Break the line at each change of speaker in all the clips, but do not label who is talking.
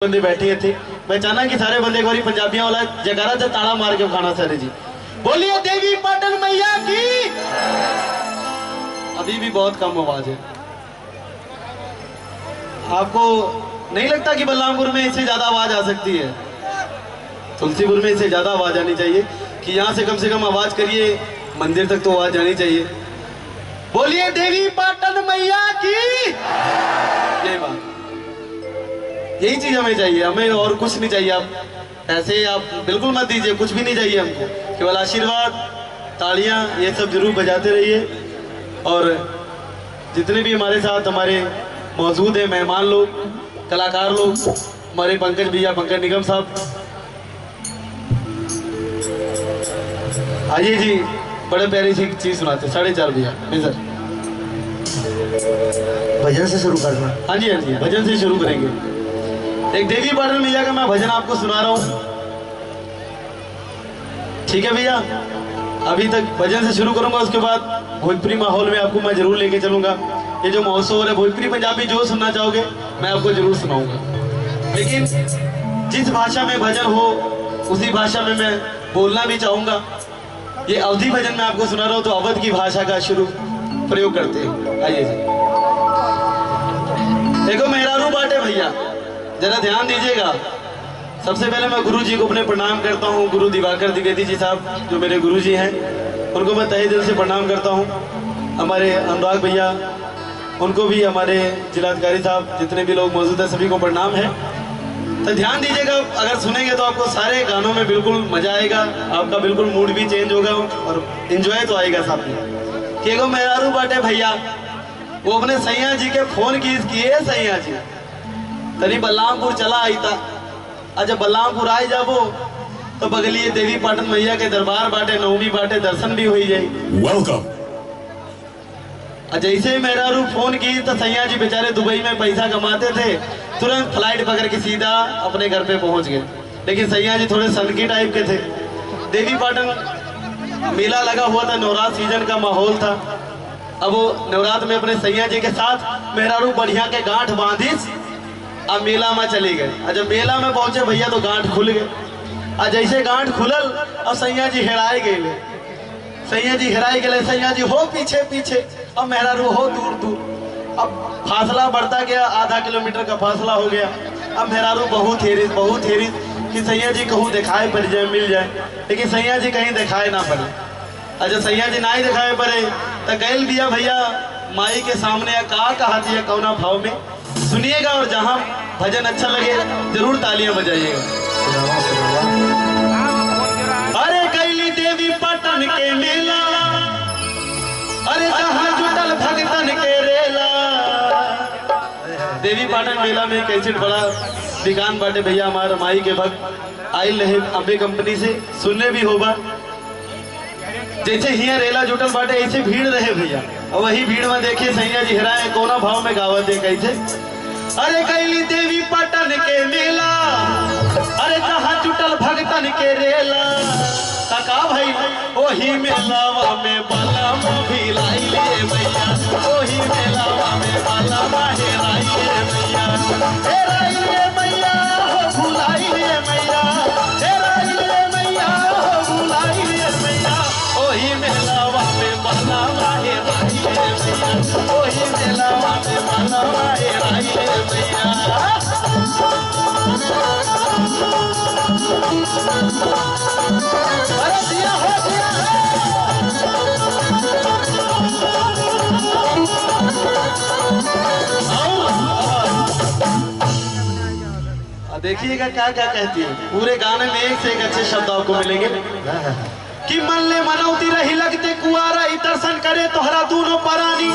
बंदे बैठे थे। मैं चाहना कि सारे बंदे एक बारी पंजाबियों वाला जयकारा से ताड़ा मार के खाना सारे जी बोलिए देवी पाटन मैया की। अभी भी बहुत कम आवाज है। आपको नहीं लगता कि बलरामपुर में इससे ज्यादा आवाज आ सकती है? तुलसीपुर में इससे ज्यादा आवाज आनी चाहिए कि यहाँ से कम आवाज करिए, मंदिर तक तो आवाज आनी चाहिए। बोलिए देवी पाटन मैया की। ये बात, यही चीज हमें चाहिए, हमें और कुछ नहीं चाहिए। आप ऐसे आप बिल्कुल मत दीजिए, कुछ भी नहीं चाहिए हमको, केवल आशीर्वाद, तालियां, ये सब जरूर बजाते रहिए। और जितने भी हमारे साथ हमारे मौजूद हैं मेहमान लोग, कलाकार लोग, हमारे पंकज भैया, पंकज निगम साहब, आइए जी, बड़े प्यारी सी चीज सुनाते। 4:30 भैया सर,
भजन से शुरू करना।
हाँ जी हाँ जी, भजन से शुरू करेंगे। एक देवी पाटन मैया का मैं भजन आपको सुना रहा हूँ, ठीक है भैया? अभी तक भजन से शुरू करूंगा, उसके बाद भोजपुरी माहौल में आपको मैं जरूर लेके चलूंगा। ये जो महोत्सव है, भोजपुरी पंजाबी जो सुनना चाहोगे मैं आपको जरूर सुनाऊंगा, लेकिन जिस भाषा में भजन हो उसी भाषा में मैं बोलना भी चाहूंगा। ये अवधी भजन मैं आपको सुना रहा हूँ, तो अवध की भाषा का शुरू प्रयोग करते हैं। आइए जी, देखो मेहरारू बाटे भैया, जरा ध्यान दीजिएगा। सबसे पहले मैं गुरु जी को अपने प्रणाम करता हूँ। गुरु दिवाकर द्विवेदी जी साहब जो मेरे गुरु जी हैं, उनको मैं तहे दिल से प्रणाम करता हूँ। हमारे अनुराग भैया, उनको भी, हमारे जिलाधिकारी साहब, जितने भी लोग मौजूद हैं सभी को प्रणाम है। तो ध्यान दीजिएगा, अगर सुनेंगे तो आपको सारे गानों में बिल्कुल मजा आएगा, आपका बिल्कुल मूड भी चेंज होगा और एंजॉय तो आएगा साथ में। कि मेहरारू बाटे भैया, वो अपने सैया जी के फोन किए सैया जी तरी बलरामपुर चला आई था। अच्छा बलरामपुर आए जाबो तो बगलिए देवी पाटन मैया के दरबार बाटे, नवमी बाटे, दर्शन भी हो जाए।
वेलकम।
जैसे ही मेहरारू फोन की तो सैया जी बेचारे दुबई में पैसा कमाते थे, तुरंत फ्लाइट पकड़ के सीधा अपने घर पे पहुंच गए। लेकिन सैया जी थोड़े सनकी टाइप के थे। देवी पाटन मेला लगा हुआ था, नवरात्र सीजन का माहौल था। अब वो नवरात्र में अपने सैया जी के साथ मेहरारू बढ़िया के गांठ बांधिस, अब मेला में चले गए। जब मेला में पहुंचे भैया तो गांठ खुल गए। और जैसे गांठ खुलल, अब सैया जी हेराए गए। सैया जी हेराए गए, सैया जी हो पीछे पीछे, अब मेहरारू हो दूर दूर। अब फासला बढ़ता गया, आधा किलोमीटर का फासला हो गया। अब मेहरारू बहुत हेरिस कि सैया जी कहूँ दिखाए पड़ जाए, मिल जाए, लेकिन सैया जी कहीं दिखाए ना पड़े। अच्छा सैया जी ना ही दिखाए पड़े तो गैल दिया भैया माई के सामने कहा दिया कौना भाव में सुनिएगा, और जहां भजन अच्छा लगे जरूर तालियां बजाइएगा। अरे कैली देवी पाटन के मेला, अरे जहां जुटल भगतन के रेला। देवी पाटन मेला में कैसेट बड़ा दुकान बाटे भैया, हमारे माई के भक्त आयल रहे अम्बे कंपनी से, सुनने भी होगा। जैसे हिया रेला जुटल बाटे ऐसे भीड़ रहे भैया, और वही भीड़ में देखिए सैया जी हेराए कोना भाव में गावत है कैसे। अरे कैली देवी पाटन के मेला, अरे जहाँ जुटल भगतन के रेला। तका भाई ओही मेलावा में बाला भी लाई ले भैया, ओही मेलावा में बाला हेराई ले भैया, हेराई ले मैया हो भुलाई ले मैया, हेराई ले मैया हो भुलाई ले मैया, ओही मेलावा में बाला हेराई ले मैया, ओही मेलावा में बाला हेराई ले मैया। अरे दिया हो दिया देखिएगा क्या क्या कहती है। पूरे गाने में एक से एक अच्छे शब्द आपको मिलेंगे कि मन ले मनौती रही लगते कुआरा, दर्शन करे तोहरा दोनों परानी।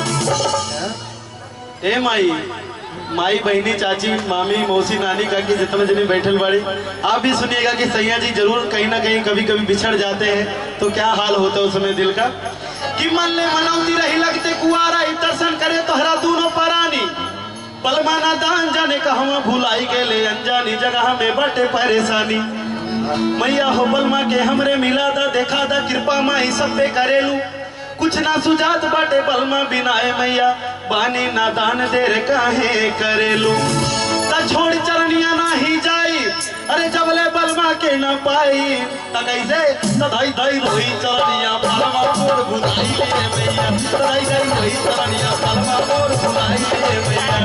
ए माई बहनी, चाची, मामी, मौसी, नानी, काकी, जितने जने बैठल बाड़ी, आप भी सुनिएगा कि सैया जी जरूर कहीं ना कहीं कभी कभी बिछड़ जाते हैं, तो क्या हाल होता है उस समय दिल का। कि मन ले मनौती रही लगते कुआरा, दर्शन करे तोहरा दोनों परानी। पलमाना दान जाने कहवा भुलाई के ले, अनजानी जगह में बटे परेशानी। मैया हो बलमा के हमरे मिला दा, देखा दा कृपा माई सब पे करेलू। कुछ ना सुजात बाटे बलमा बिनाए मैया, बानी ना दान देर काहे करेलू। ता छोड़ चरनिया ना ही बुलाई त कैसे सदाई दई रोई चरनिया पलमा मोर बुलाई ले मैया सदाई दई रोई चरनिया पलमा मोर बुलाई ले मैया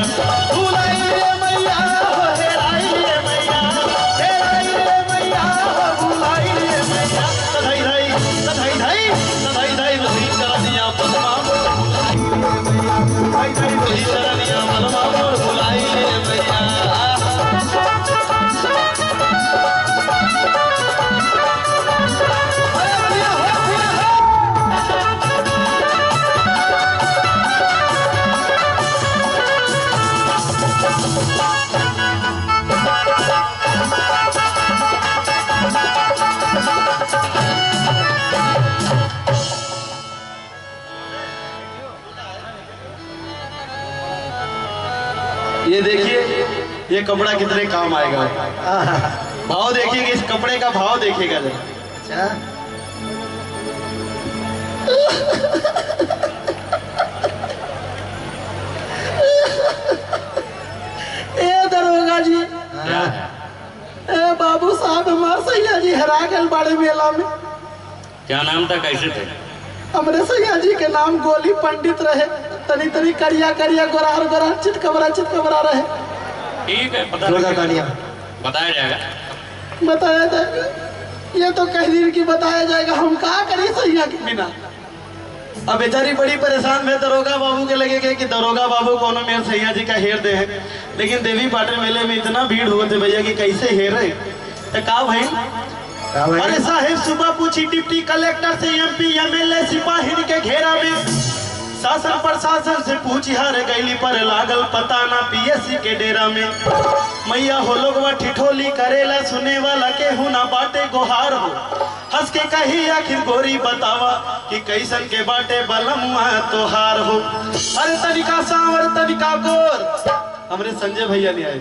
बुलाई ले मैया हो हेराई ले मैया हेराई ले मैया हो बुलाई ले मैया सदाई दई रोई चरनिया पलमा मोर बुलाई ले मैया सदाई दई रोई चरनिया पलमा मोर बुलाई ले मैया। ये देखिए ये कपड़ा कितने काम आएगा। भाव देखिए कि इस कपड़े का भाव देखिएगा जरा।
ए दरोगा जी, ए बाबू साहब हमार सैया जी हरा गए बड़े मेला में।
क्या नाम था, कैसे थे?
हमारे सैया जी के नाम गोली पंडित रहे, तनी तनी करिया करिया गोरार गोरार चितकबरा रहे।
ठीक है, पता बताया जाएगा।
बताया जाएगा, ये तो कई दिन की बताया जाएगा। हम क्या करिए सैया के बिना।
अब बेचारी बड़ी परेशान में दरोगा बाबू के लगे कि दरोगा बाबू कोनो मेरे सैया जी का हेर दे है, लेकिन देवी पाटन मेले में इतना भीड़ हुए थे भैया कि कैसे हेर रहे। तो का भाई अरे साहेब सुबह पूछी डिप्टी कलेक्टर से एमपी एमएलए सिपाही के घेरा में शासन प्रशासन से पूछी हार गईली पर लागल पता ना पीएससी के डेरा में मैया हो लोगवा ठिठोली करेला सुने वाला के हुना बाटे गोहार हो हंस के कही आखिर गोरी बतावा कि कैसन के बाटे बलमुआ तोहार हो। अरे तनिका सांवर तनिका गोर, हमरे संजय भैया नहीं आए।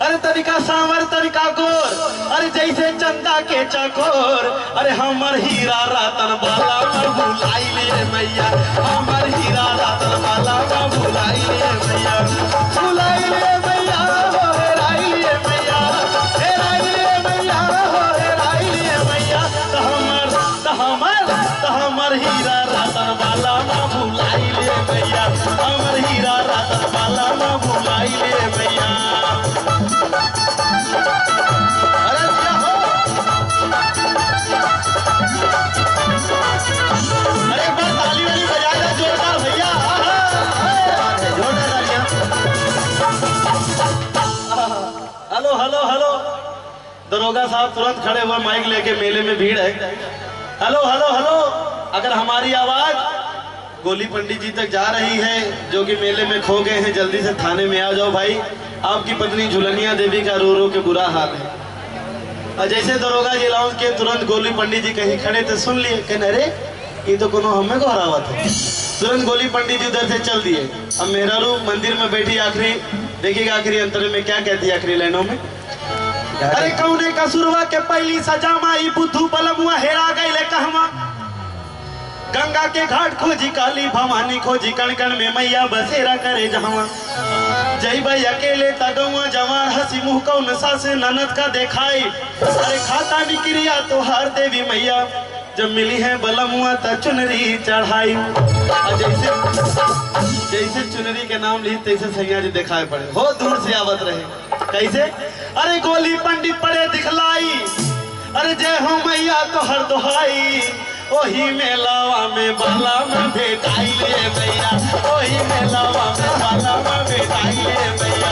अरे तनिका सांवर तनिका गोर, अरे जैसे चंदा के चकोर, अरे हमर हीरा रतन बाला में भुलाई ले मैया हमर हीरा रतन बाला में भुलाई ले मैया भुलाई ले मैया हो हेराई ले मैया हेराई ले मैया हो हेराई ले मैया हमर हीरा रतन बाला में भुलाई ले मैया हमर हीरा रतन बाला में भुलाई ले मैया। अरे क्या हो, अरे एक बार ताली वाली बजा दे जोरदार भैया, जोरदार तालियां। हेलो हेलो हेलो, दरोगा साहब तुरंत खड़े हुए, माइक लेके मेले में भीड़ है। हेलो हेलो हेलो, अगर हमारी आवाज गोली पंडित जी तक जा रही है जो कि मेले में खो गए हैं, जल्दी से थाने में आ जाओ भाई। आपकी पत्नी झुलनिया देवी का रो रो के बुरा हाल है। और जैसे दरोगा जी लाउंज के तुरंत गोली पंडित जी कहीं खड़े थे, सुन लिए कहने अरे ये तो कोनो हमें को हरावा था। तुरंत गोली पंडित जी उधर से चल दिए। अब मेहरारू मंदिर में बैठी आखिरी देखिएगा आखिरी अंतर में क्या कहती है आखिरी लाइनों में। अरे कौने कसुरवा के पहली सजा माई बुद्धू बलमुआ हेरा गईले कहवा गंगा के घाट खोजी काली भवानी खोजी कण कण में मैया बसेरा करे जहवा जय भाई अकेले तगवा जवान हंसी मुंह कौन सास ननद का देखाई अरे खाता निक्रिया तो हार देवी मैया जब मिली है बलमुआ त चुनरी चढ़ाई। जैसे चुनरी के नाम ली तैसे सैया जी दिखाए पड़े हो दूर से आवत रहे कैसे। अरे गोली पंडित पड़े दिखलाई अरे जय हो मैया तो हर दुहाई ओही मेलावा में बाला में भेटाई ले मैया ओही मेलावा में बाला में भेटाई ले मैया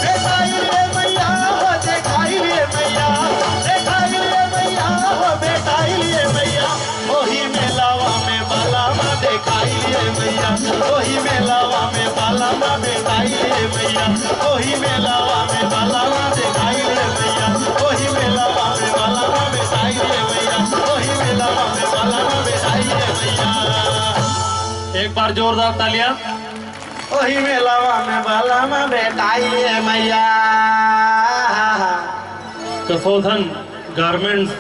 भेटाई ले मैया हो देखाई ले मैया देखाई ले मैया हो भेटाई ले मैया ओही मेलावा में बाला में देखाई ले मैया ओही मेलावा में बाला में भेटाई ले मैया ओही मेलावा में बाला में देखाई ले मैया ओही मेलावा में बाला में भेटाई ले मैया ओही मेलावा में बाला में भेटाई ले मैया।
एक बार जोरदार तालियां।
ओही मेलावा में बाला में भेटाई ले मैया।
कफोधन गारमेंट्स